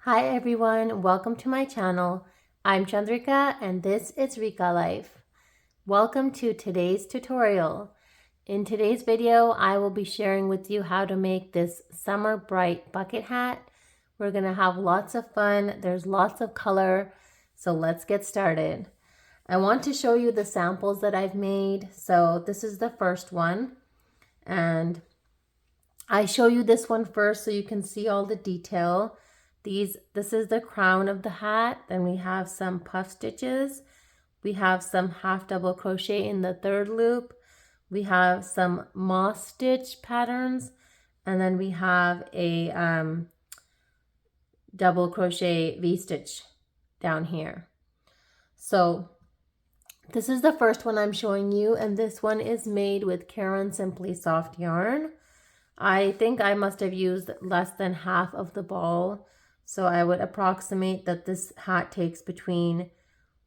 Hi everyone, welcome to my channel. I'm Chandrika and this is Rika Life. Welcome to today's tutorial. In today's video, I will be sharing with you how to make this summer bright bucket hat. We're gonna have lots of fun. There's lots of color, so let's get started. I want to show you the samples that I've made. So this is the first one, and I show you this one first so you can see all the detail. This is the crown of the hat. Then we have some puff stitches. We have some half double crochet in the third loop. We have some moss stitch patterns. And then we have a double crochet V-stitch down here. So this is the first one I'm showing you, and this one is made with Caron Simply Soft yarn. I think I must have used less than half of the ball, so I would approximate that this hat takes between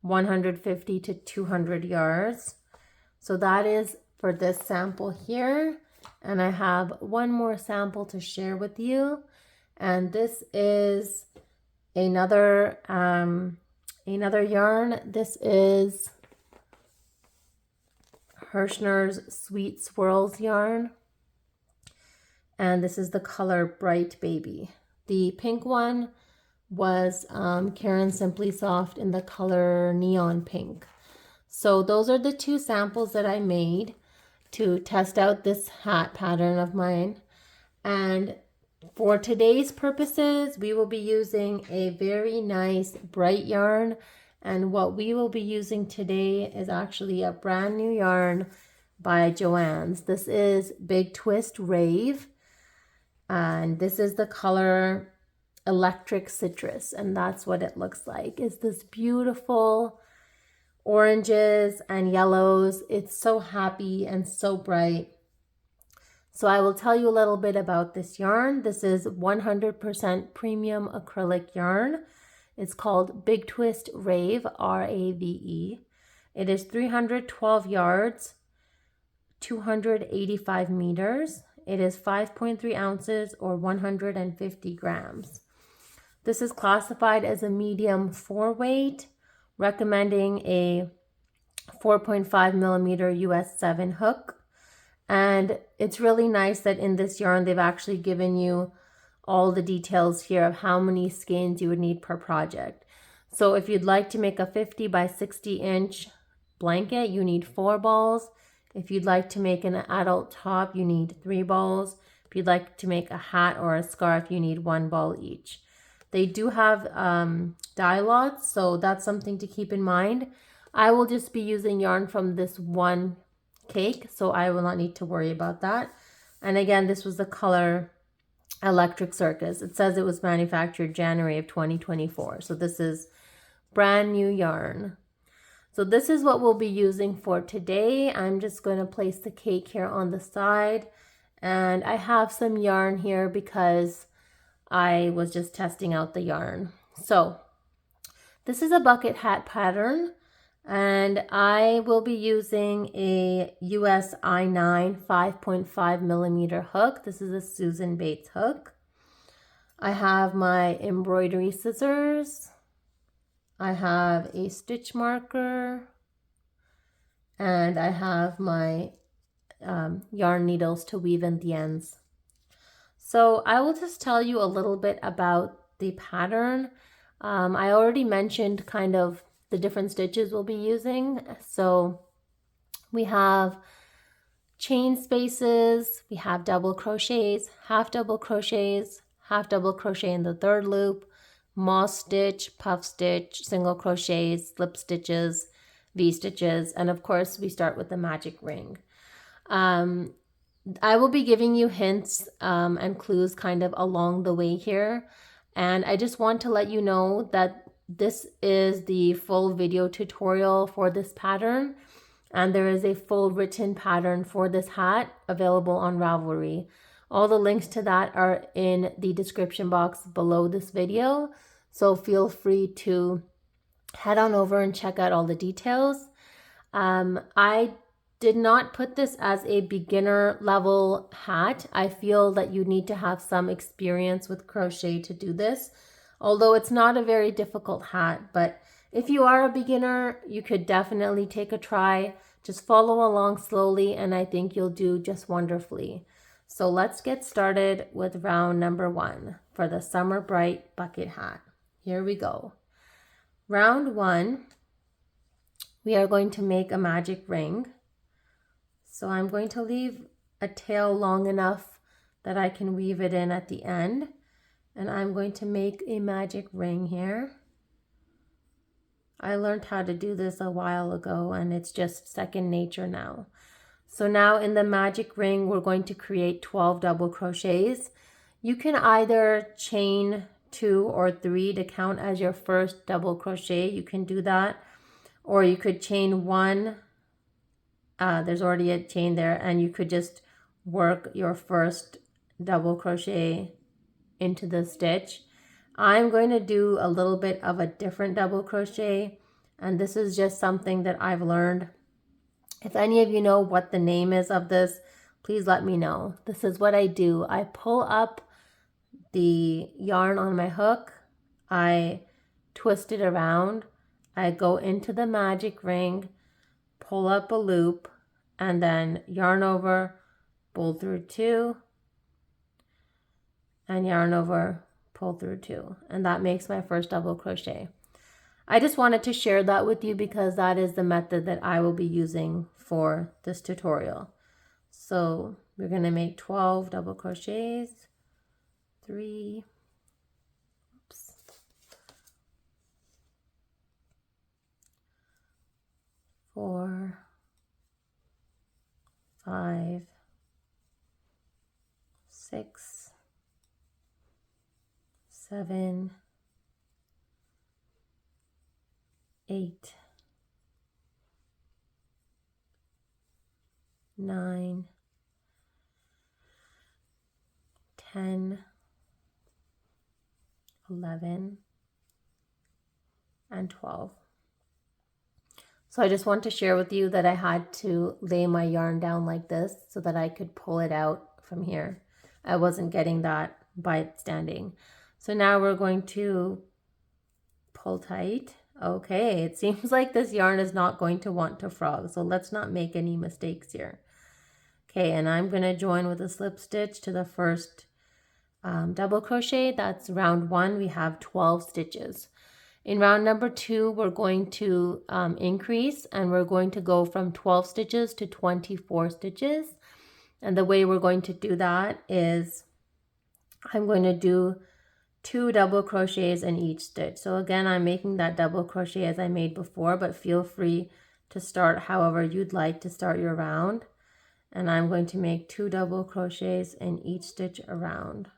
150 to 200 yards. So that is for this sample here, and I have one more sample to share with you, and this is another yarn. This is Hirschner's Sweet Swirls yarn. And this is the color Bright Baby. The pink one was Caron Simply Soft in the color Neon Pink. So those are the two samples that I made to test out this hat pattern of mine. And for today's purposes, we will be using a very nice bright yarn. And what we will be using today is actually a brand new yarn by Joann's. This is Big Twist Rave. And this is the color Electric Citrus, and that's what it looks like. It's this beautiful oranges and yellows. It's so happy and so bright. So I will tell you a little bit about this yarn. This is 100% premium acrylic yarn. It's called Big Twist Rave, R-A-V-E. It is 312 yards, 285 meters. It is 5.3 ounces or 150 grams. This is classified as a medium 4 weight, recommending a 4.5 millimeter US 7 hook. And it's really nice that in this yarn, they've actually given you all the details here of how many skeins you would need per project. So if you'd like to make a 50 by 60 inch blanket, you need 4 balls. If you'd like to make an adult top, you need 3 balls. If you'd like to make a hat or a scarf, you need 1 ball each. They do have dye lots, so that's something to keep in mind. I will just be using yarn from this one cake, so I will not need to worry about that. And again, this was the color Electric Circus. It says it was manufactured January of 2024. So this is brand new yarn. So this is what we'll be using for today. I'm just going to place the cake here on the side. And I have some yarn here because I was just testing out the yarn. So this is a bucket hat pattern. And I will be using a US I9 5.5 millimeter hook. This is a Susan Bates hook. I have my embroidery scissors. I have a stitch marker, and I have my yarn needles to weave in the ends. So I will just tell you a little bit about the pattern. I already mentioned kind of the different stitches we'll be using. So we have chain spaces, we have double crochets, half double crochets, half double crochet in the third loop, moss stitch, puff stitch, single crochets, slip stitches, V-stitches, and of course we start with the magic ring. I will be giving you hints and clues kind of along the way here, and I just want to let you know that this is the full video tutorial for this pattern, and there is a full written pattern for this hat available on Ravelry. All the links to that are in the description box below this video, so feel free to head on over and check out all the details. I did not put this as a beginner level hat. I feel that you need to have some experience with crochet to do this. although it's not a very difficult hat. But if you are a beginner, you could definitely take a try. Just follow along slowly and I think you'll do just wonderfully. So let's get started with round number 1 for the Summer Bright bucket hat. Here we go. Round 1, we are going to make a magic ring. So I'm going to leave a tail long enough that I can weave it in at the end. And I'm going to make a magic ring here. I learned how to do this a while ago and it's just second nature now. So now in the magic ring, we're going to create 12 double crochets. You can either chain 2 or 3 to count as your first double crochet. You can do that. Or you could chain 1. There's already a chain there and you could just work your first double crochet into the stitch. I'm going to do a little bit of a different double crochet, and this is just something that I've learned. If any of you know what the name is of this, please let me know. This is what I do. I pull up the yarn on my hook, I twist it around, I go into the magic ring, pull up a loop, and then yarn over, pull through 2, and yarn over, pull through 2, and that makes my first double crochet. I just wanted to share that with you because that is the method that I will be using for this tutorial. So we're going to make 12 double crochets, 3, 4, 5, 6, 7, 8, 9, 10, 11, and 12. So I just want to share with you that I had to lay my yarn down like this so that I could pull it out from here. I wasn't getting that by it standing. So now we're going to pull tight. Okay, it seems like this yarn is not going to want to frog, so let's not make any mistakes here. Okay, and I'm going to join with a slip stitch to the first double crochet. That's round 1. We have 12 stitches. In round number 2, we're going to increase and we're going to go from 12 stitches to 24 stitches. And the way we're going to do that is I'm going to do 2 double crochets in each stitch. So again, I'm making that double crochet as I made before, but feel free to start however you'd like to start your round. And I'm going to make 2 double crochets in each stitch around.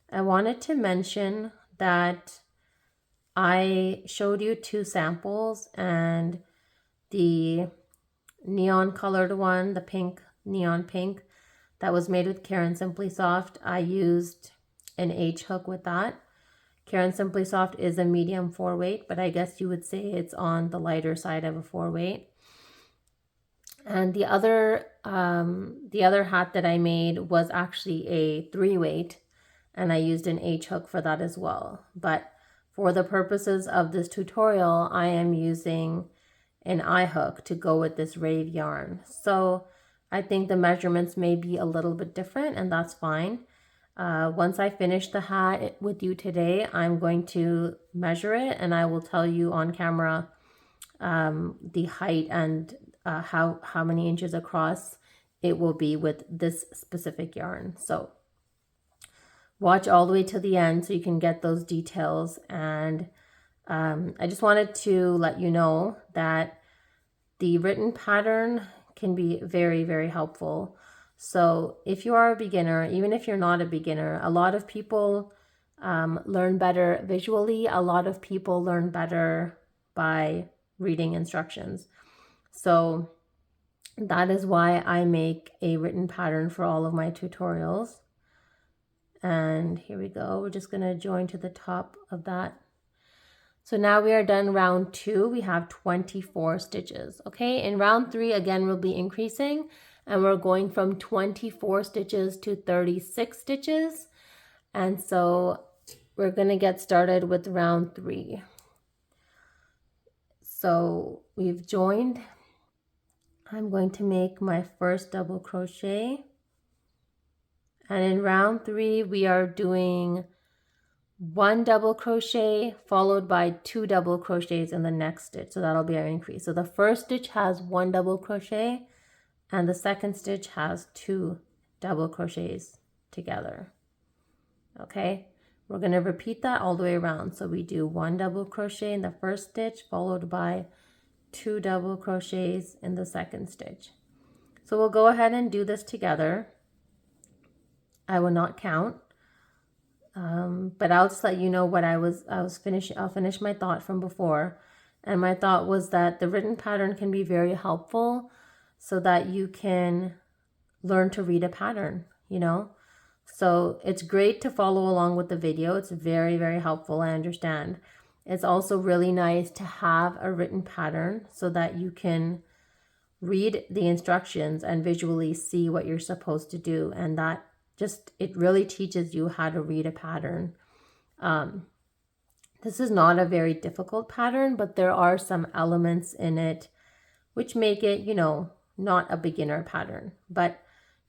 I wanted to mention that I showed you 2 samples, and the neon colored one, the pink, neon pink, that was made with Caron Simply Soft. I used an H hook with that. Caron Simply Soft is a medium 4 weight, but I guess you would say it's on the lighter side of a 4 weight. And the other hat that I made was actually a 3 weight, and I used an H hook for that as well. But for the purposes of this tutorial, I am using an I hook to go with this rave yarn. So I think the measurements may be a little bit different, and that's fine. Once I finish the hat with you today, I'm going to measure it and I will tell you on camera the height and how many inches across it will be with this specific yarn. So watch all the way to the end so you can get those details. And I just wanted to let you know that the written pattern can be very, very helpful. So if you are a beginner, even if you're not a beginner, a lot of people learn better visually. A lot of people learn better by reading instructions. So that is why I make a written pattern for all of my tutorials. And here we go. We're just going to join to the top of that. So now we are done round 2. We have 24 stitches. Okay, in round 3, again, we'll be increasing and we're going from 24 stitches to 36 stitches. And so we're going to get started with round 3. So we've joined. I'm going to make my first double crochet, and in round 3 we are doing 1 double crochet followed by 2 double crochets in the next stitch. So that'll be our increase. So the first stitch has 1 double crochet and the second stitch has 2 double crochets together. Okay, we're going to repeat that all the way around. So we do 1 double crochet in the first stitch followed by 2 double crochets in the second stitch. So we'll go ahead and do this together. I will not count. But I'll just let you know what I'll finish my thought from before. And my thought was that the written pattern can be very helpful so that you can learn to read a pattern, you know? So it's great to follow along with the video. It's very, very helpful, I understand. It's also really nice to have a written pattern so that you can read the instructions and visually see what you're supposed to do. And that it really teaches you how to read a pattern. This is not a very difficult pattern, but there are some elements in it which make it, you know, not a beginner pattern. But,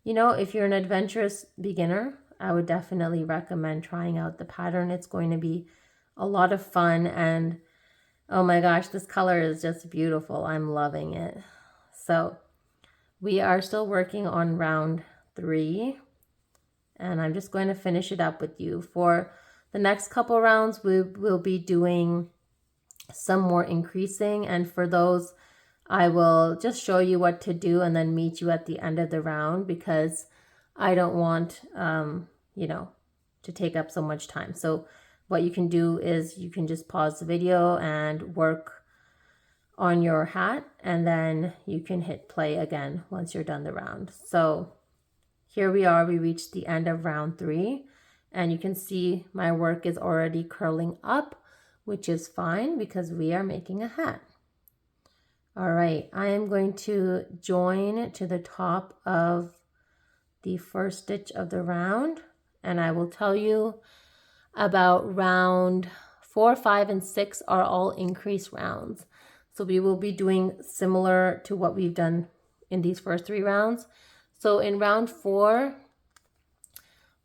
you know, if you're an adventurous beginner, I would definitely recommend trying out the pattern. It's going to be a lot of fun, and oh my gosh, this color is just beautiful. I'm loving it. So we are still working on round 3. And I'm just going to finish it up with you. For the next couple rounds, we will be doing some more increasing. And for those, I will just show you what to do and then meet you at the end of the round, because I don't want, you know, to take up so much time. So what you can do is you can just pause the video and work on your hat, and then you can hit play again once you're done the round. So here we are, we reached the end of round 3, and you can see my work is already curling up, which is fine because we are making a hat. All right, I am going to join to the top of the first stitch of the round, and I will tell you about round 4, 5, and 6 are all increase rounds. So we will be doing similar to what we've done in these first 3 rounds. So in round 4,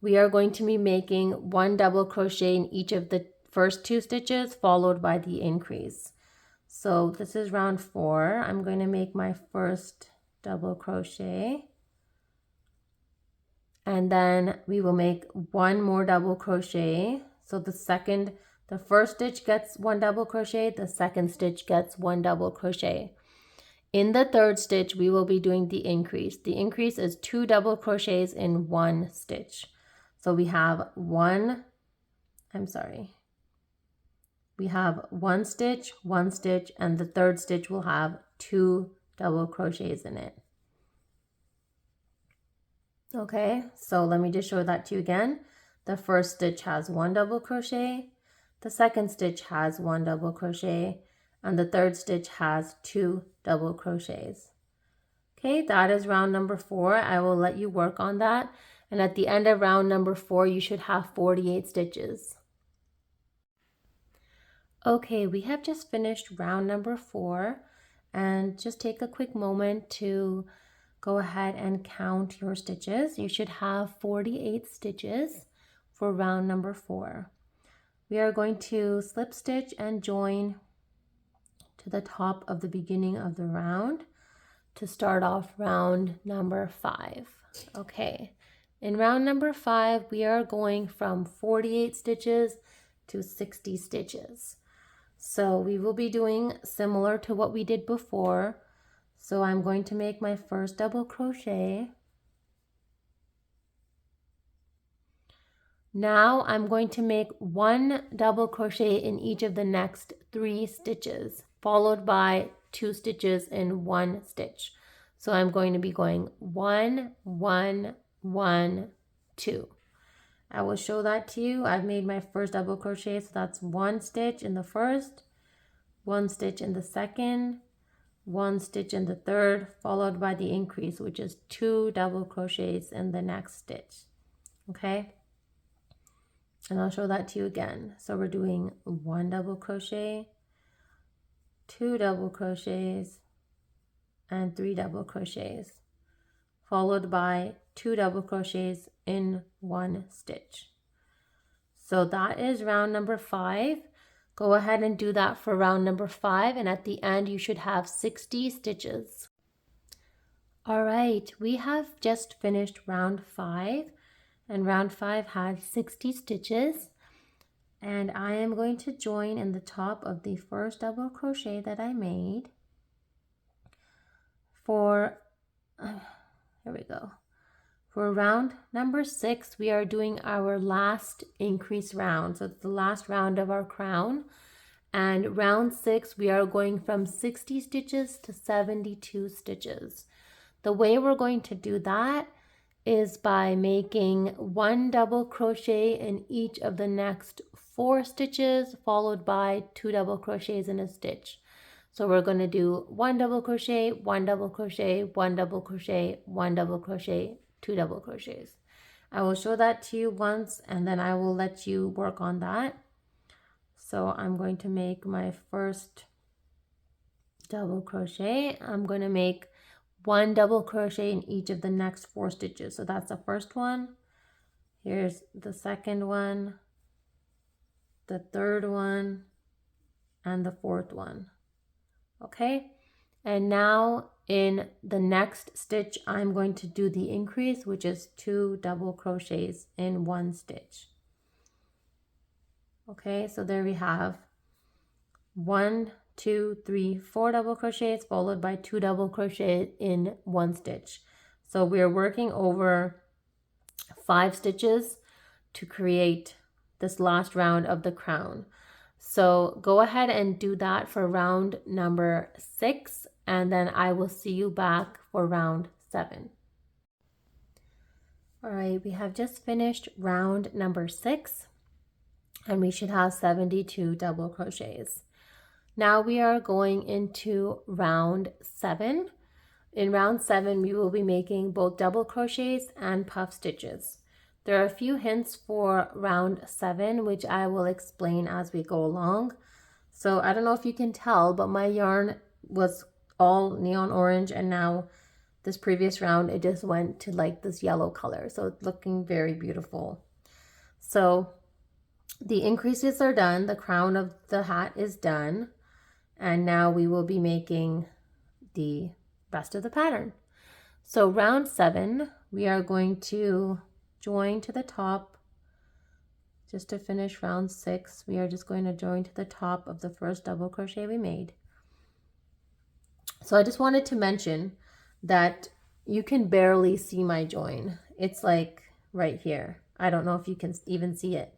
we are going to be making 1 double crochet in each of the first 2 stitches followed by the increase. So this is round 4. I'm going to make my first double crochet, and then we will make 1 more double crochet. So the first stitch gets 1 double crochet, the second stitch gets 1 double crochet. In the third stitch, we will be doing the increase. The increase is 2 double crochets in 1 stitch. So we have one stitch, 1 stitch, and the third stitch will have 2 double crochets in it. Okay, so let me just show that to you again. The first stitch has 1 double crochet, the second stitch has 1 double crochet, and the third stitch has 2 double crochets. Okay, that is round number 4. I will let you work on that. And at the end of round number 4, you should have 48 stitches. Okay, we have just finished round number 4, and just take a quick moment to go ahead and count your stitches. You should have 48 stitches for round number 4. We are going to slip stitch and join to the top of the beginning of the round to start off round number 5. Okay, in round number 5, we are going from 48 stitches to 60 stitches. So we will be doing similar to what we did before. So I'm going to make my first double crochet. Now I'm going to make 1 double crochet in each of the next 3 stitches, followed by 2 stitches in 1 stitch. So I'm going to be going 1, 1, 1, 2. I will show that to you. I've made my first double crochet, so that's 1 stitch in the first, 1 stitch in the second, 1 stitch in the third, followed by the increase, which is 2 double crochets in the next stitch. Okay, And I'll show that to you again. So we're doing 1 double crochet, 2 double crochets, and 3 double crochets, followed by 2 double crochets in 1 stitch. So that is round number 5. Go ahead and do that for round number 5, and at the end you should have 60 stitches. All right, we have just finished round 5, and round 5 had 60 stitches. And I am going to join in the top of the first double crochet that I made for, here we go. For round number 6, we are doing our last increase round. So it's the last round of our crown. And round 6, we are going from 60 stitches to 72 stitches. The way we're going to do that is by making 1 double crochet in each of the next 4 stitches, followed by 2 double crochets in a stitch. So we're going to do 1 double crochet, 1 double crochet, 1 double crochet, 1 double crochet, 2 double crochets. I will show that to you once, and then I will let you work on that. So I'm going to make my first double crochet. I'm going to make 1 double crochet in each of the next 4 stitches. So that's the first one. Here's the second one, the third one, and the fourth one. Okay, and now in the next stitch I'm going to do the increase, which is 2 double crochets in 1 stitch. Okay, so there we have 1, 2, 3, 4 double crochets followed by 2 double crochet in 1 stitch. So we're working over 5 stitches to create this last round of the crown. So go ahead and do that for round number 6, and then I will see you back for round 7. All right, we have just finished round number 6, and we should have 72 double crochets. Now we are going into round 7. In round 7, we will be making both double crochets and puff stitches. There are a few hints for round 7, which I will explain as we go along. So I don't know if you can tell, but my yarn was all neon orange, and now this previous round, it just went to like this yellow color. So it's looking very beautiful. So the increases are done. The crown of the hat is done. And now we will be making the rest of the pattern. So round 7, we are going to join to the top. Just to finish round 6, we are just going to join to the top of the first double crochet we made. So I just wanted to mention that you can barely see my join. It's like right here. I don't know if you can even see it.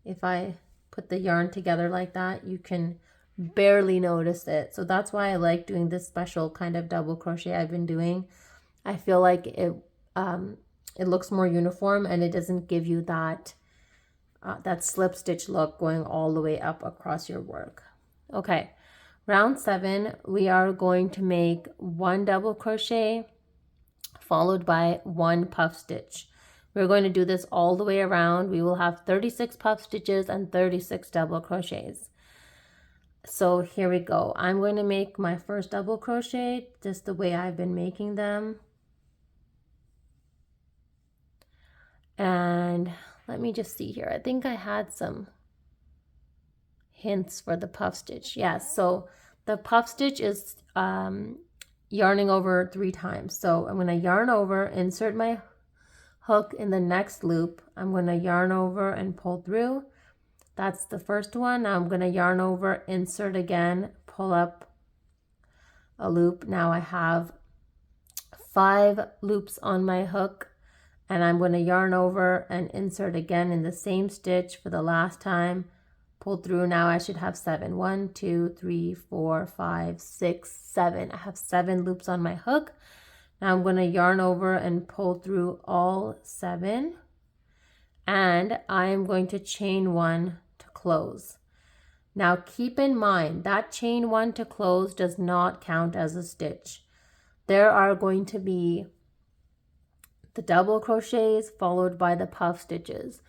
If I put the yarn together like that, you can barely notice it. So that's why I like doing this special kind of double crochet I've been doing. I feel like it looks more uniform, and it doesn't give you that that slip stitch look going all the way up across your work. Okay, round 7, we are going to make 1 double crochet followed by 1 puff stitch. We're going to do this all the way around. We will have 36 puff stitches and 36 double crochets. So here we go. I'm going to make my first double crochet just the way I've been making them. And let me just see here. I think I had some hints for the puff stitch. Yes, so the puff stitch is yarning over 3 times. So I'm going to yarn over, insert my hook in the next loop. I'm going to yarn over and pull through. That's the first one. Now I'm going to yarn over, insert again, pull up a loop. Now I have 5 loops on my hook, and I'm going to yarn over and insert again in the same stitch for the last time, pull through. Now I should have 7. 1, 2, 3, 4, 5, 6, 7. I have 7 loops on my hook. Now I'm going to yarn over and pull through all 7, and I am going to chain 1 to close. Now keep in mind that chain 1 to close does not count as a stitch. There are going to be the double crochets followed by the puff stitches.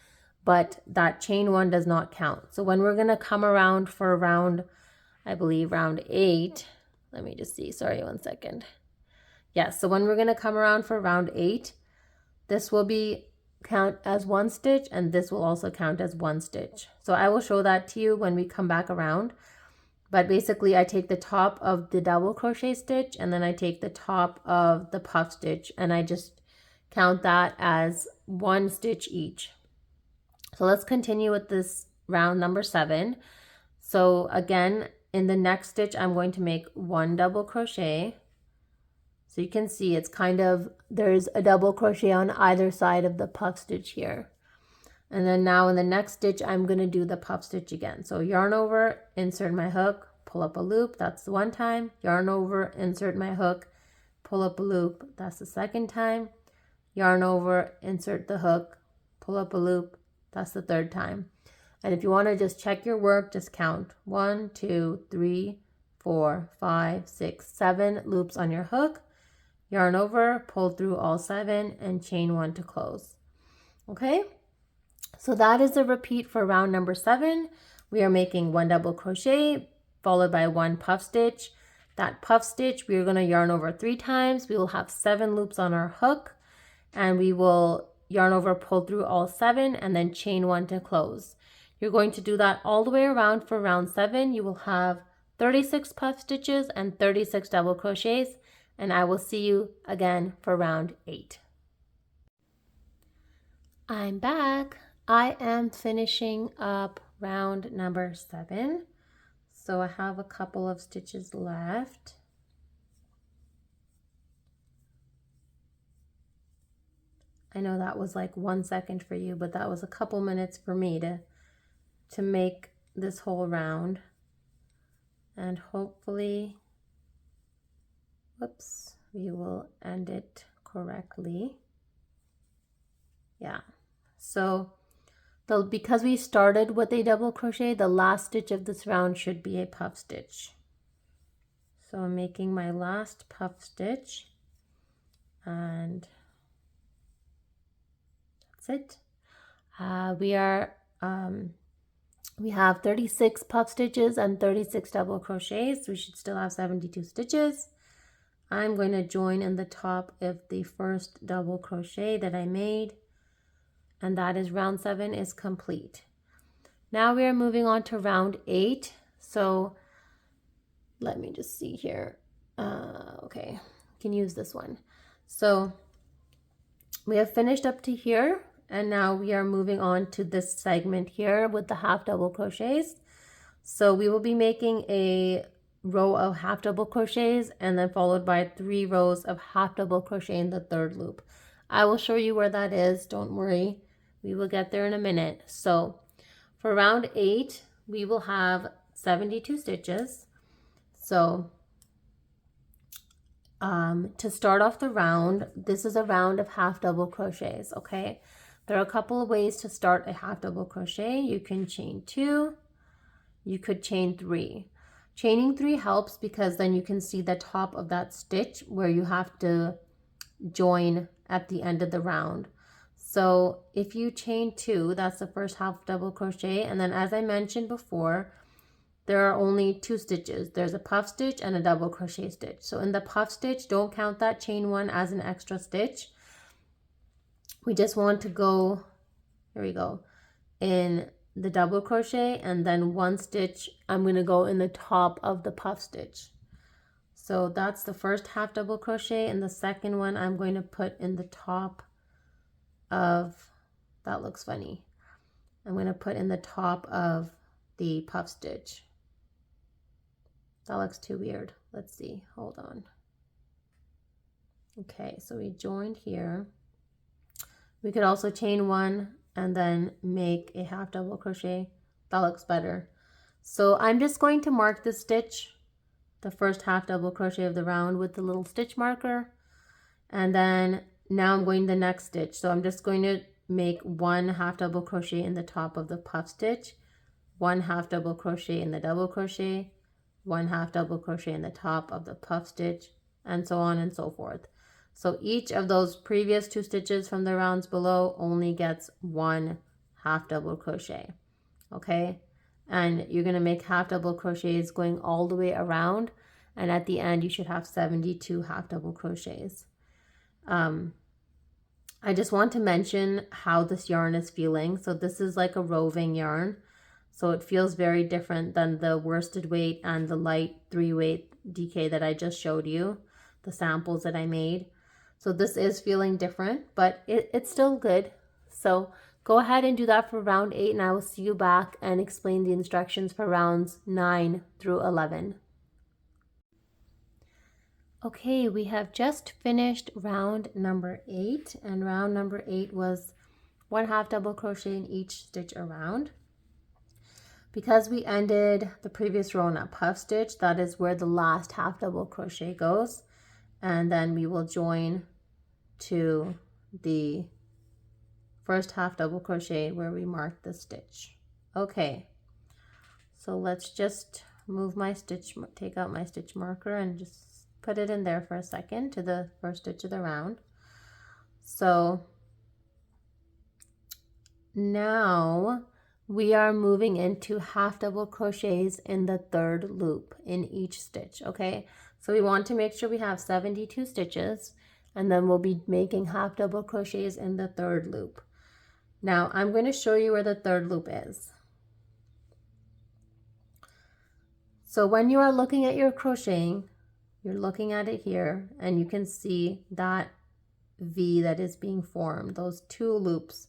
but that chain 1 does not count. So when we're going to come around for round, I believe round 8, let me just see, sorry, one second. Yes, so when we're going to come around for round 8, this will be count as 1 stitch, and this will also count as 1 stitch. So I will show that to you when we come back around. But basically I take the top of the double crochet stitch, and then I take the top of the puff stitch, and I just count that as 1 stitch each. So let's continue with this round number 7. So again, in the next stitch, I'm going to make 1 double crochet. So you can see it's kind of, there's a double crochet on either side of the puff stitch here. And then now in the next stitch, I'm going to do the puff stitch again. So yarn over, insert my hook, pull up a loop. That's the 1 time. Yarn over, insert my hook, pull up a loop. That's the 2nd time. Yarn over, insert the hook, pull up a loop. That's the 3rd time. And if you want to just check your work, just count 1, 2, 3, 4, 5, 6, 7 loops on your hook. Yarn over, pull through all 7, and chain 1 to close. Okay? So that is the repeat for round number 7. We are making 1 double crochet followed by 1 puff stitch. That puff stitch, we are going to yarn over 3 times. We will have 7 loops on our hook, and we will yarn over, pull through all 7, and then chain 1 to close. You're going to do that all the way around for round 7. You will have 36 puff stitches and 36 double crochets, and I will see you again for round 8. I'm back. I am finishing up round number 7. So I have a couple of stitches left. I know that was like 1 second for you, but that was a couple minutes for me to make this whole round. And hopefully, whoops, we will end it correctly. Yeah, so because we started with a double crochet, the last stitch of this round should be a puff stitch. So I'm making my last puff stitch, and that's it. We have 36 puff stitches and 36 double crochets. We should still have 72 stitches. I'm going to join in the top of the first double crochet that I made, and that is round 7 is complete. Now we are moving on to round 8. So let me just see here. Okay, can use this one. So we have finished up to here, and now we are moving on to this segment here with the half double crochets. So we will be making a row of half double crochets, and then followed by 3 rows of half double crochet in the 3rd loop. I will show you where that is, don't worry. We will get there in a minute. So for round 8, we will have 72 stitches. So to start off the round, this is a round of half double crochets, okay? There are a couple of ways to start a half double crochet. You can chain 2, you could chain 3. Chaining 3 helps because then you can see the top of that stitch where you have to join at the end of the round. So if you chain 2, that's the first half double crochet, and then as I mentioned before, there are only 2 stitches. There's a puff stitch and a double crochet stitch. So in the puff stitch, don't count that chain 1 as an extra stitch. We just want to go, here we go, in the double crochet, and then 1 stitch I'm going to go in the top of the puff stitch. So that's the first half double crochet, and the second one I'm going to put in the top of, that looks funny, I'm going to put in the top of the puff stitch. That looks too weird. Let's see, hold on. Okay, so we joined here. We could also chain 1 and then make a half double crochet. That looks better. So I'm just going to mark the stitch, the first half double crochet of the round, with the little stitch marker, and then now I'm going the next stitch. So I'm just going to make 1 half double crochet in the top of the puff stitch, 1 half double crochet in the double crochet, 1 half double crochet in the top of the puff stitch, and so on and so forth. So each of those previous 2 stitches from the rounds below only gets 1 half double crochet. Okay, and you're going to make half double crochets going all the way around, and at the end you should have 72 half double crochets. I just want to mention how this yarn is feeling. So this is like a roving yarn, so it feels very different than the worsted weight and the light 3-weight DK that I just showed you, the samples that I made. So this is feeling different, but it's still good. So go ahead and do that for round 8, and I will see you back and explain the instructions for rounds 9 through 11. Okay, we have just finished round number 8, and round number 8 was 1 half double crochet in each stitch around. Because we ended the previous row in a puff stitch, that is where the last half double crochet goes, and then we will join to the first half double crochet where we marked the stitch. Okay, so let's just move my stitch, take out my stitch marker and just put it in there for a second to the first stitch of the round. So now we are moving into half double crochets in the 3rd loop in each stitch. Okay, so we want to make sure we have 72 stitches, and then we'll be making half double crochets in the 3rd loop. Now I'm going to show you where the 3rd loop is. So when you are looking at your crocheting, you're looking at it here, and you can see that V that is being formed, those 2 loops.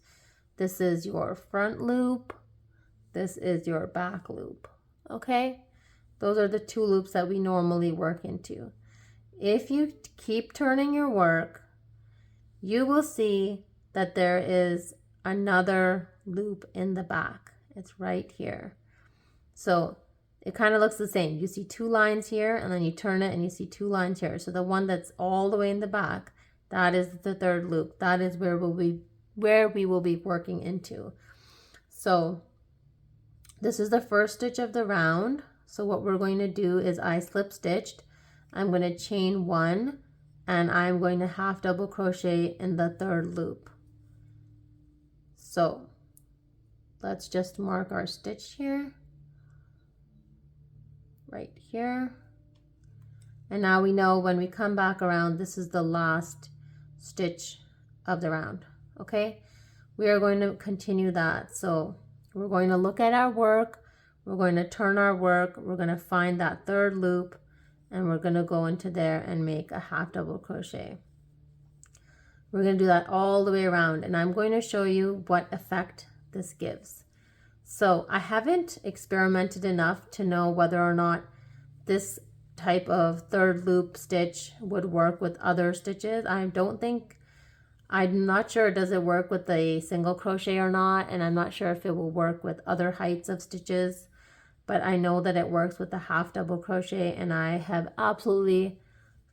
This is your front loop, this is your back loop. Okay, those are the 2 loops that we normally work into. If you keep turning your work, you will see that there is another loop in the back. It's right here. So it kind of looks the same. You see 2 lines here, and then you turn it and you see 2 lines here. So the one that's all the way in the back, that is the 3rd loop. That is where we will be working into. So this is the first stitch of the round. So what we're going to do is I slip stitched. I'm going to chain 1, and I'm going to half double crochet in the 3rd loop. So let's just mark our stitch here, right here. And now we know when we come back around, this is the last stitch of the round. Okay, we are going to continue that. So we're going to look at our work, we're going to turn our work, we're going to find that 3rd loop, and we're going to go into there and make a half double crochet. We're going to do that all the way around, and I'm going to show you what effect this gives. So I haven't experimented enough to know whether or not this type of 3rd loop stitch would work with other stitches. I'm not sure, does it work with a single crochet or not, and I'm not sure if it will work with other heights of stitches, but I know that it works with the half double crochet, and I have absolutely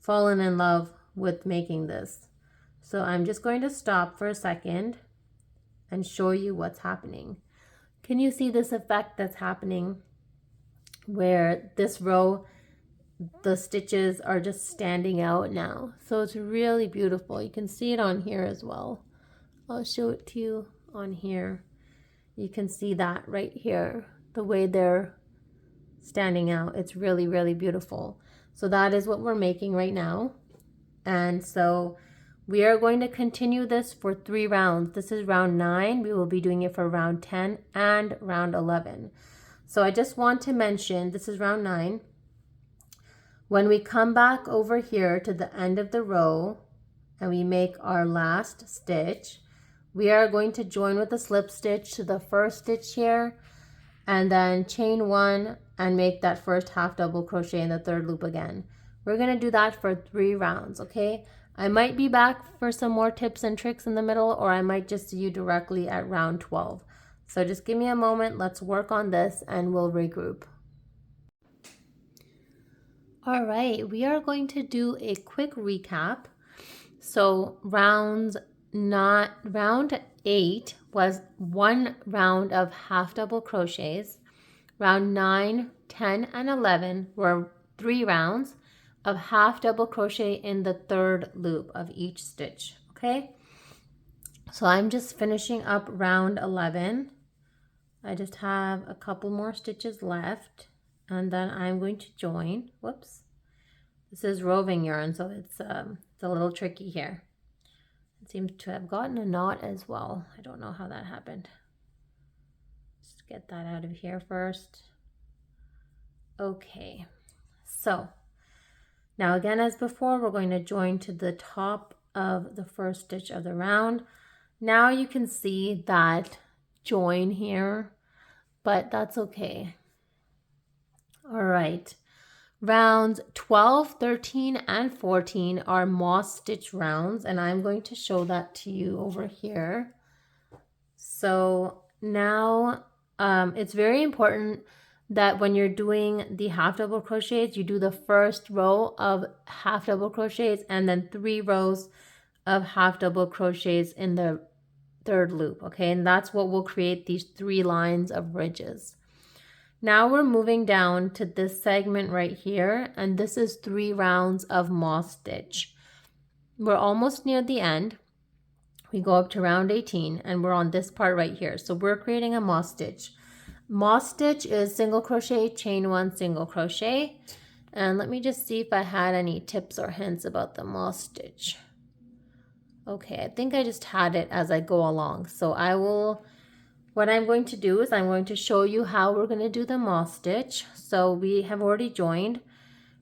fallen in love with making this. So I'm just going to stop for a second and show you what's happening. Can you see this effect that's happening where this row, the stitches are just standing out now? So it's really beautiful. You can see it on here as well. I'll show it to you on here. You can see that right here, the way they're standing out. It's really, really beautiful. So that is what we're making right now. And so we are going to continue this for 3 rounds. This is round 9. We will be doing it for round 10 and round 11. So I just want to mention, this is round 9. When we come back over here to the end of the row and we make our last stitch, we are going to join with a slip stitch to the first stitch here, and then chain 1 and make that first half double crochet in the 3rd loop again. We're going to do that for 3 rounds, okay? I might be back for some more tips and tricks in the middle, or I might just see you directly at round 12. So just give me a moment, let's work on this and we'll regroup. All right, we are going to do a quick recap. So round 8 was 1 round of half double crochets. Round 9, 10, and 11 were 3 rounds of half double crochet in the 3rd loop of each stitch. Okay, So I'm just finishing up round 11. I just have a couple more stitches left, and then I'm going to join. Whoops. This is roving yarn, so it's a little tricky here. It seems to have gotten a knot as well. I don't know how that happened. Just get that out of here first. Okay, so now again, as before, we're going to join to the top of the first stitch of the round. Now you can see that join here, but that's okay. All right. Rounds 12, 13, and 14 are moss stitch rounds, and I'm going to show that to you over here. So now it's very important that when you're doing the half double crochets, you do the first row of half double crochets and then 3 rows of half double crochets in the third loop, okay? And that's what will create these 3 lines of ridges. Now we're moving down to this segment right here, and this is 3 rounds of moss stitch. We're almost near the end. We go up to round 18 and we're on this part right here. So we're creating a moss stitch. Moss stitch is single crochet, chain 1, single crochet. And let me just see if I had any tips or hints about the moss stitch. Okay, I think I just had it as I go along. So what I'm going to do is I'm going to show you how we're going to do the moss stitch. So we have already joined.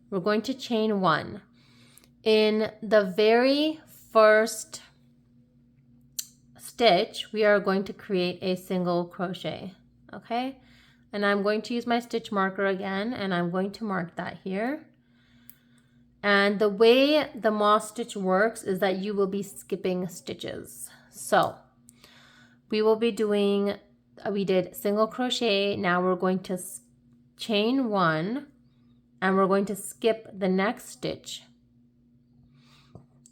We're going to chain 1. In the very first stitch, we are going to create a single crochet, okay? And I'm going to use my stitch marker again, and I'm going to mark that here. And the way the moss stitch works is that you will be skipping stitches. So we will be doing, we did single crochet, now we're going to chain 1, and we're going to skip the next stitch.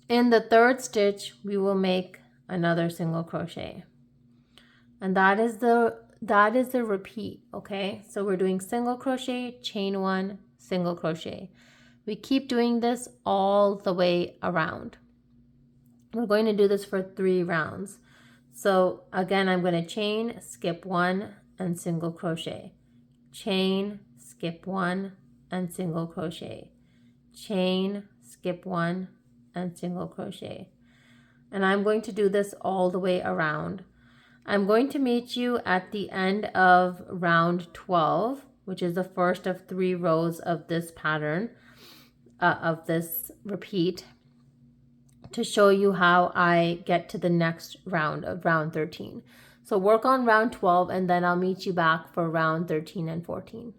In the third stitch, we will make another single crochet, and that is the repeat, okay? So we're doing single crochet, chain 1, single crochet. We keep doing this all the way around. We're going to do this for 3 rounds. So again, I'm going to chain, skip 1, and single crochet, chain, skip 1, and single crochet, chain, skip 1, and single crochet. And I'm going to do this all the way around. I'm going to meet you at the end of round 12, which is the first of 3 rows of this pattern, of this repeat, to show you how I get to the next round of round 13. So work on round 12 and then I'll meet you back for round 13 and 14.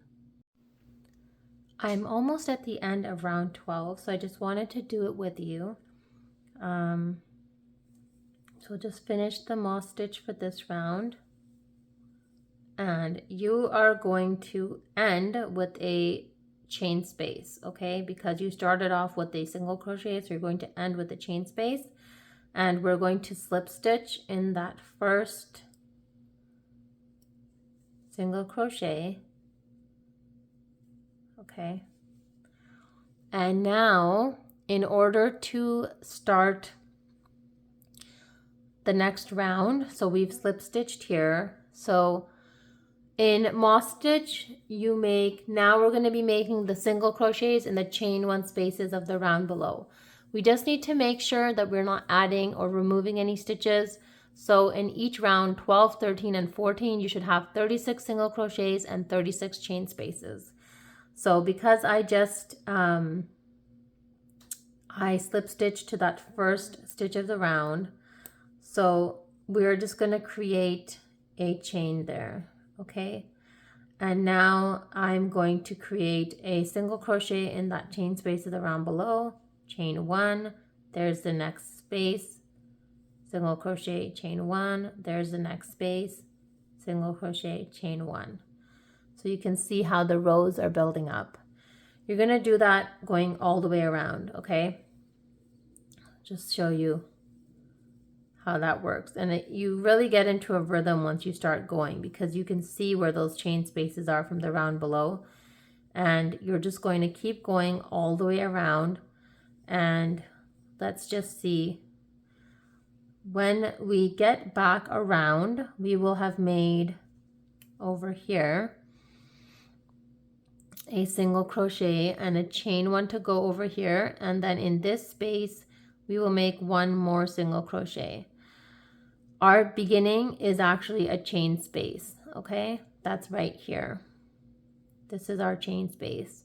I'm almost at the end of round 12, so I just wanted to do it with you. So just finish the moss stitch for this round, and you are going to end with a chain space, okay? Because you started off with a single crochet, so you're going to end with a chain space, and we're going to slip stitch in that first single crochet, okay? And now, in order to start the next round, so we've slip stitched here. So in moss stitch, now we're going to be making the single crochets in the chain 1 spaces of the round below. We just need to make sure that we're not adding or removing any stitches. So in each round, 12, 13, and 14, you should have 36 single crochets and 36 chain spaces. So because I just, I slip stitched to that first stitch of the round, so we're just going to create a chain there, okay? And now I'm going to create a single crochet in that chain space of the round below, chain 1, there's the next space, single crochet, chain 1, there's the next space, single crochet, chain 1. So you can see how the rows are building up. You're going to do that going all the way around, okay? Just show you how that works. And you really get into a rhythm once you start going, because you can see where those chain spaces are from the round below, and you're just going to keep going all the way around. And let's just see when we get back around, we will have made over here a single crochet and a chain one to go over here, and then in this space we will make one more single crochet. Our beginning is actually a chain space, okay? That's right here. This is our chain space.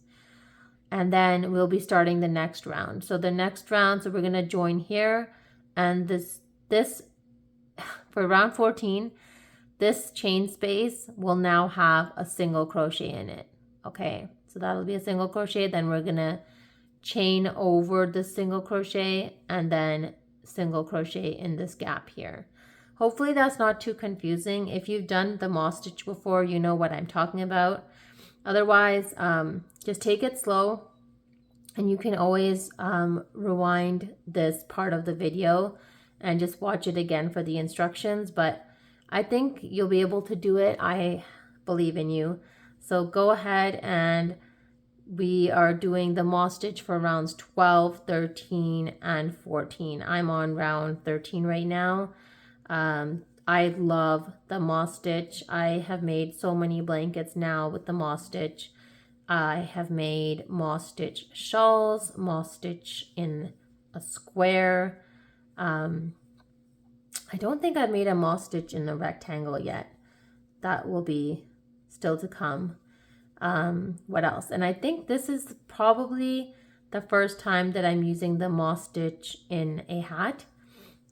And then we'll be starting the next round. So the next round, so we're gonna join here, and this for round 14, this chain space will now have a single crochet in it, okay? So that'll be a single crochet, then we're gonna chain over the single crochet and then single crochet in this gap here. Hopefully that's not too confusing. If you've done the moss stitch before, you know what I'm talking about. Otherwise, just take it slow, and you can always rewind this part of the video and just watch it again for the instructions. But I think you'll be able to do it. I believe in you. So go ahead, and we are doing the moss stitch for rounds 12, 13, and 14. I'm on round 13 right now. I love the moss stitch. I have made so many blankets now with the moss stitch. I have made moss stitch shawls, moss stitch in a square. I don't think I've made a moss stitch in a rectangle yet. That will be still to come. What else? And I think this is probably the first time that I'm using the moss stitch in a hat.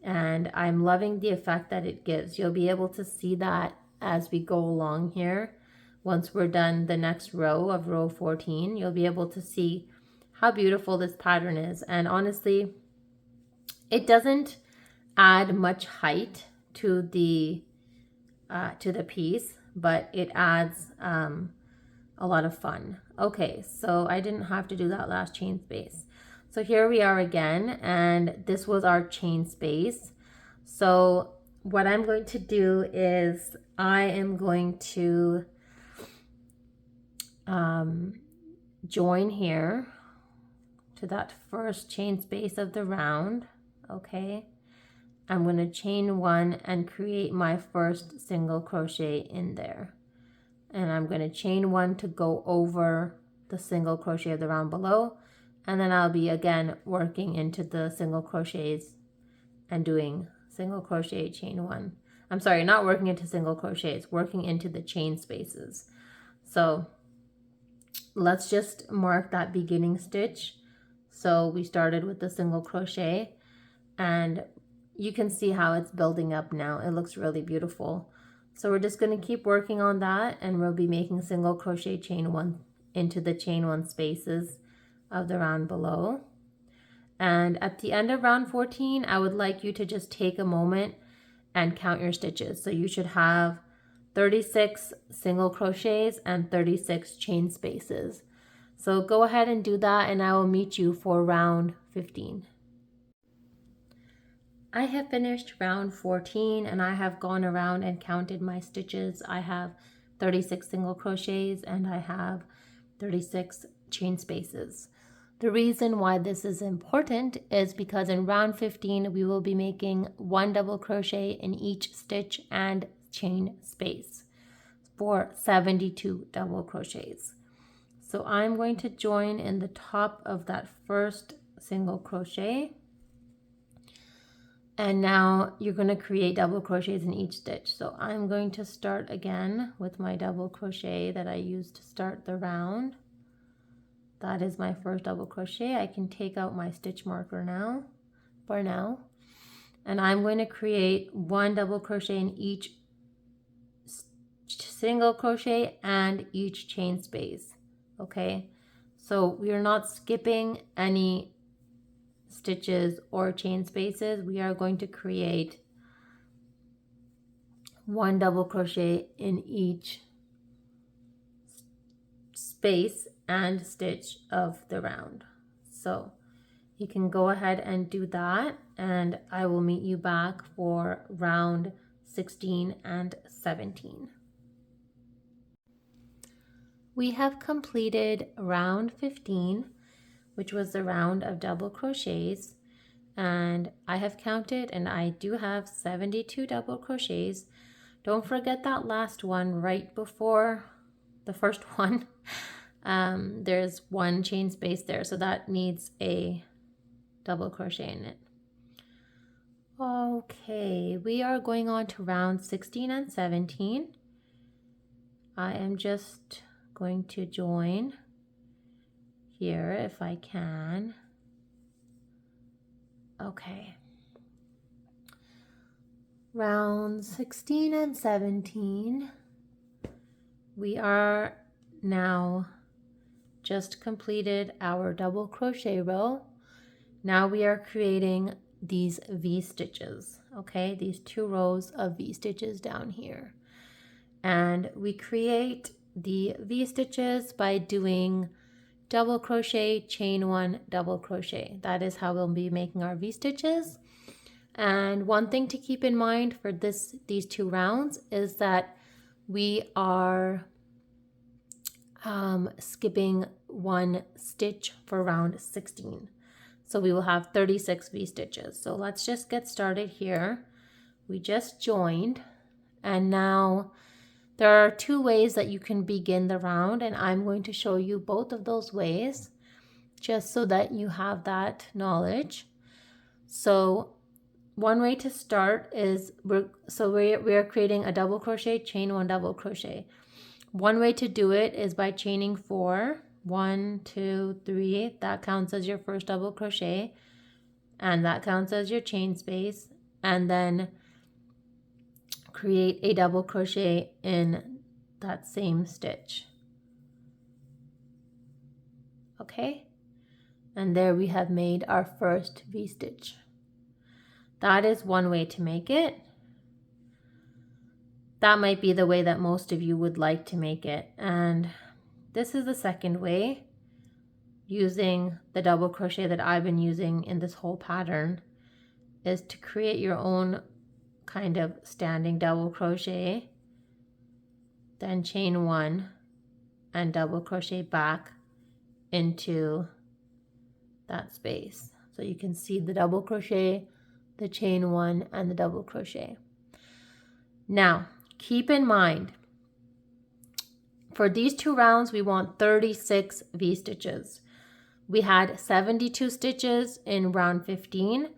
And I'm loving the effect that it gives. You'll be able to see that as we go along here. Once we're done the next row of row 14, you'll be able to see how beautiful this pattern is. And honestly, it doesn't add much height to the piece, but it adds a lot of fun. Okay, so I didn't have to do that last chain space. So here we are again, and this was our chain space. So what I'm going to do is I am going to join here to that first chain space of the round, okay? I'm going to chain one and create my first single crochet in there. And I'm going to chain one to go over the single crochet of the round below. And then I'll be again working into the single crochets and doing single crochet, chain one. I'm sorry, not working into single crochets, working into the chain spaces. So let's just mark that beginning stitch. So we started with the single crochet, and you can see how it's building up now. It looks really beautiful. So we're just going to keep working on that, and we'll be making single crochet, chain one into the chain one spaces of the round below. And at the end of round 14, I would like you to just take a moment and count your stitches. So you should have 36 single crochets and 36 chain spaces. So go ahead and do that, and I will meet you for round 15. I have finished round 14, and I have gone around and counted my stitches. I have 36 single crochets and I have 36 chain spaces. The reason why this is important is because in round 15 we will be making one double crochet in each stitch and chain space for 72 double crochets. So I'm going to join in the top of that first single crochet, and now you're going to create double crochets in each stitch. So I'm going to start again with my double crochet that I used to start the round. That is my first double crochet. I can take out my stitch marker now, and I'm going to create one double crochet in each single crochet and each chain space. Okay, so we are not skipping any stitches or chain spaces. We are going to create one double crochet in each space and stitch of the round. So you can go ahead and do that, and I will meet you back for round 16 and 17. We have completed round 15, which was the round of double crochets, and I have counted and I do have 72 double crochets. Don't forget that last one right before the first one. There's one chain space there, so that needs a double crochet in it. Okay, we are going on to round 16 and 17. I am just going to join here if I can. Okay. Round 16 and 17. We are now just completed our double crochet row. Now we are creating these V stitches, okay? These 2 rows of V stitches down here. And we create the V stitches by doing double crochet, chain 1, double crochet. That is how we'll be making our V stitches. And one thing to keep in mind for these 2 rounds is that we are skipping 1 stitch for round 16. So we will have 36 V stitches. So let's just get started here. We just joined, and now there are 2 ways that you can begin the round, and I'm going to show you both of those ways just so that you have that knowledge. So one way to start is we're creating a double crochet, chain 1, double crochet. One way to do it is by chaining 4. 1, 2, 3. That counts as your first double crochet, and that counts as your chain space. And then create a double crochet in that same stitch. Okay, and there we have made our first V stitch. That is one way to make it. That might be the way that most of you would like to make it. And this is the second way, using the double crochet that I've been using in this whole pattern, is to create your own kind of standing double crochet, then chain 1 and double crochet back into that space. So you can see the double crochet, the chain 1, and the double crochet. Now, keep in mind, for these 2 rounds, we want 36 V stitches. We had 72 stitches in round 15.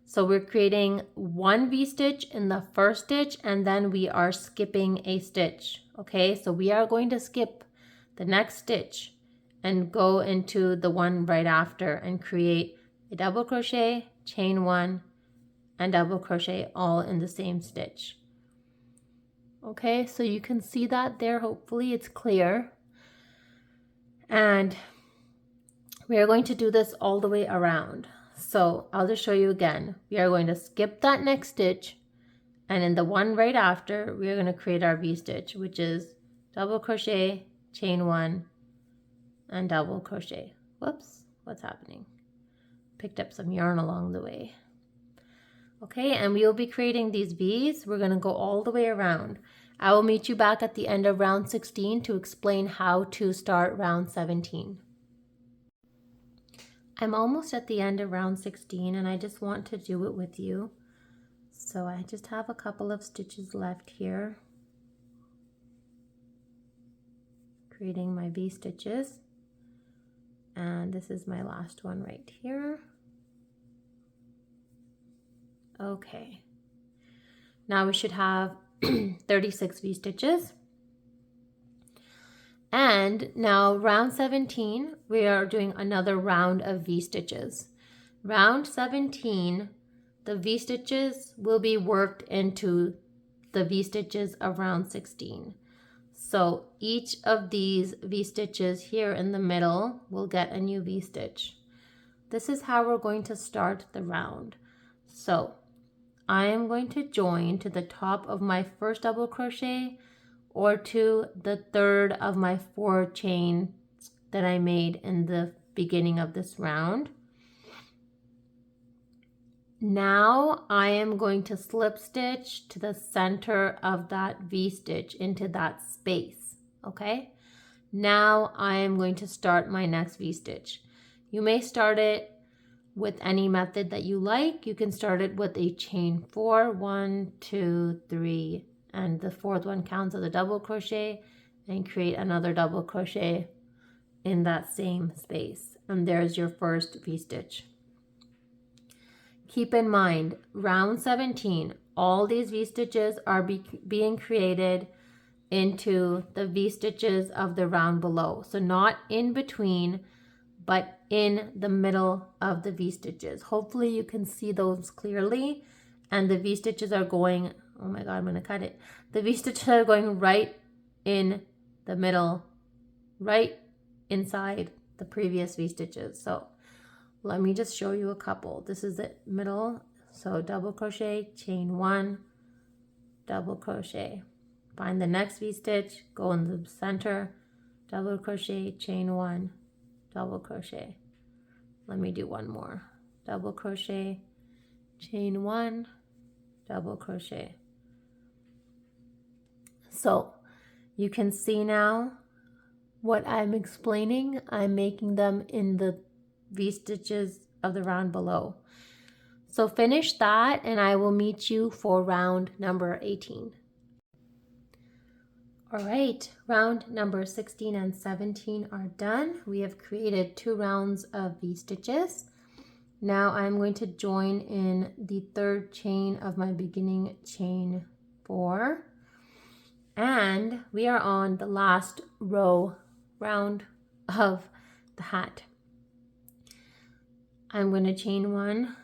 So we're creating 1 V stitch in the first stitch, and then we are skipping a stitch. Okay, so we are going to skip the next stitch and go into the one right after and create a double crochet, chain 1, and double crochet all in the same stitch. Okay, so you can see that there. Hopefully it's clear. And we are going to do this all the way around. So I'll just show you again. We are going to skip that next stitch, and in the one right after, we are going to create our V stitch, which is double crochet, chain 1, and double crochet. Whoops, what's happening? Picked up some yarn along the way. Okay, and we will be creating these V's. We're going to go all the way around. I will meet you back at the end of round 16 to explain how to start round 17. I'm almost at the end of round 16, and I just want to do it with you. So I just have a couple of stitches left here, creating my V stitches. And this is my last one right here. Okay, now we should have 36 V stitches. And now round 17, we are doing another round of V stitches. Round 17, the V stitches will be worked into the V stitches of round 16. So each of these V stitches here in the middle will get a new V stitch. This is how we're going to start the round. So I am going to join to the top of my first double crochet or to the third of my 4 chains that I made in the beginning of this round. Now I am going to slip stitch to the center of that V stitch into that space. Okay, now I am going to start my next V stitch. You may start it with any method that you like. You can start it with a chain 4, 1, 2, 3, and the fourth one counts as a double crochet, and create another double crochet in that same space. And there's your first V-stitch. Keep in mind, round 17, all these V-stitches are being created into the V-stitches of the round below. So not in between, but in the middle of the V-stitches. Hopefully you can see those clearly. And the V-stitches are going, oh my God, I'm gonna cut it. The V-stitches are going right in the middle, right inside the previous V-stitches. So let me just show you a couple. This is the middle. So double crochet, chain 1, double crochet. Find the next V-stitch, go in the center, double crochet, chain 1, double crochet. Let me do one more. Double crochet, chain 1, double crochet. So you can see now what I'm explaining. I'm making them in the V-stitches of the round below. So finish that and I will meet you for round number 18. All right, round number 16 and 17 are done. We have created 2 rounds of V-stitches. Now I'm going to join in the third chain of my beginning chain 4. And we are on the last round of the hat. I'm going to chain 1,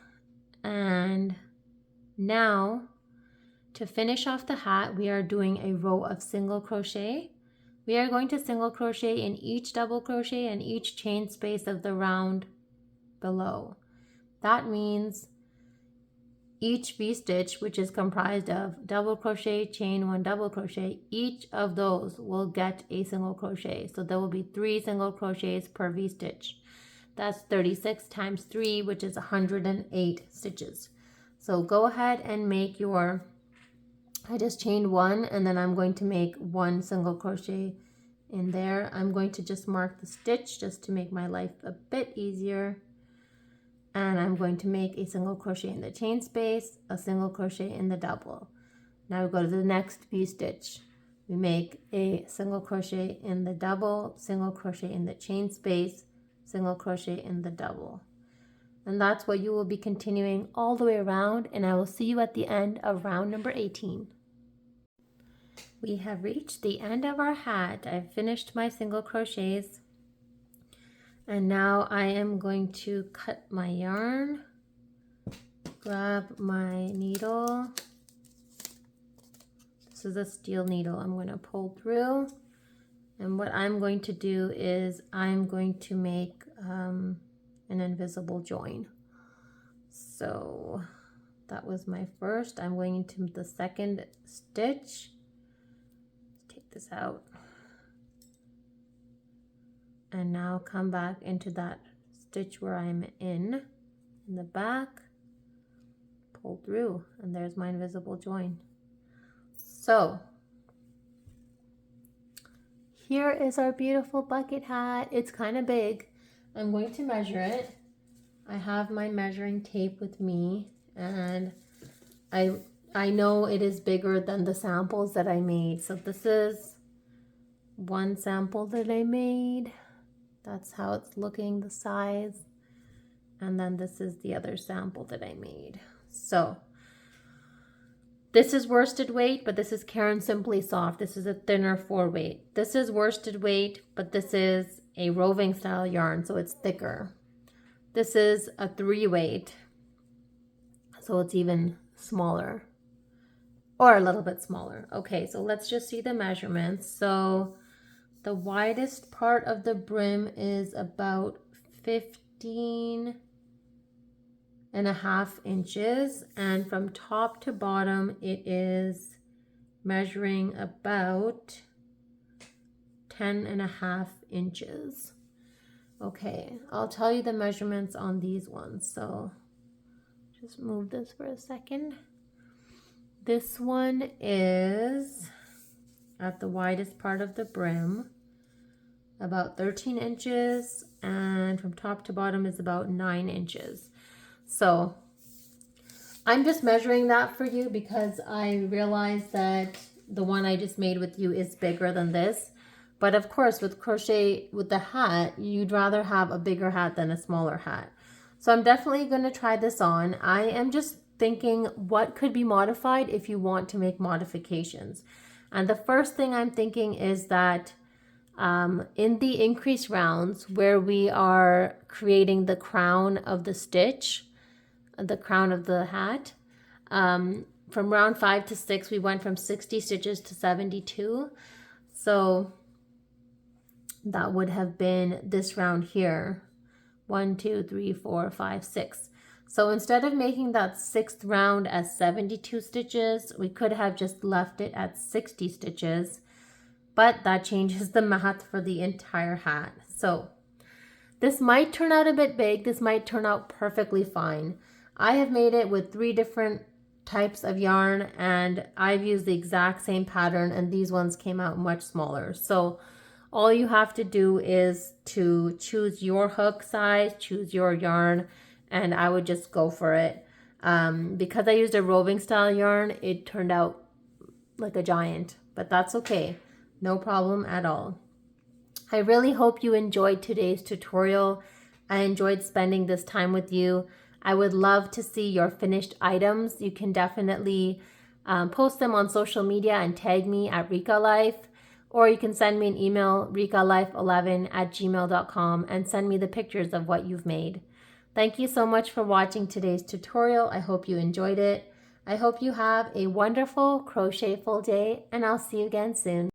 and now to finish off the hat, we are doing a row of single crochet. We are going to single crochet in each double crochet and each chain space of the round below. That means each V-stitch, which is comprised of double crochet, chain 1, double crochet, each of those will get a single crochet. So there will be 3 single crochets per V-stitch. That's 36 times 3, which is 108 stitches. So go ahead and make your, I just chained 1, and then I'm going to make 1 single crochet in there. I'm going to just mark the stitch just to make my life a bit easier. And I'm going to make a single crochet in the chain space, a single crochet in the double. Now we go to the next V-stitch. We make a single crochet in the double, single crochet in the chain space, single crochet in the double. And that's what you will be continuing all the way around, and I will see you at the end of round number 18. We have reached the end of our hat. I've finished my single crochets, and now I am going to cut my yarn, grab my needle. This is a steel needle. I'm going to pull through, and what I'm going to do is I'm going to make an invisible join. So that was my first. I'm going into the second stitch. Take this out. And now come back into that stitch where I'm in the back, pull through, and there's my invisible join. So here is our beautiful bucket hat. It's kind of big. I'm going to measure it. I have my measuring tape with me, and I know it is bigger than the samples that I made. So this is one sample that I made. That's how it's looking, the size. And then this is the other sample that I made. So this is worsted weight, but this is Caron Simply Soft. This is a thinner 4 weight. This is worsted weight, but this is a roving style yarn, so it's thicker. This is a 3 weight, so it's even smaller, or a little bit smaller. Okay, so let's just see the measurements. So the widest part of the brim is about 15.5 inches, and from top to bottom it is measuring about 10.5 inches. Okay, I'll tell you the measurements on these ones. So just move this for a second. This one is at the widest part of the brim, about 13 inches, and from top to bottom is about 9 inches. So I'm just measuring that for you because I realized that the one I just made with you is bigger than this. But of course, with crochet with the hat, you'd rather have a bigger hat than a smaller hat. So I'm definitely going to try this on. I am just thinking what could be modified if you want to make modifications. And the first thing I'm thinking is that in the increase rounds where we are creating the crown of the stitch, the crown of the hat, from round 5 to 6, we went from 60 stitches to 72. So that would have been this round here. 1, 2, 3, 4, 5, 6. So instead of making that 6th round as 72 stitches, we could have just left it at 60 stitches, but that changes the math for the entire hat. So this might turn out a bit big. This might turn out perfectly fine. I have made it with 3 different types of yarn, and I've used the exact same pattern, and these ones came out much smaller. So all you have to do is to choose your hook size, choose your yarn, and I would just go for it. Because I used a roving style yarn, it turned out like a giant, but that's okay. No problem at all. I really hope you enjoyed today's tutorial. I enjoyed spending this time with you. I would love to see your finished items. You can definitely post them on social media and tag me at Rika Life, or you can send me an email, rikalife11@gmail.com, and send me the pictures of what you've made. Thank you so much for watching today's tutorial. I hope you enjoyed it. I hope you have a wonderful crochetful day, and I'll see you again soon.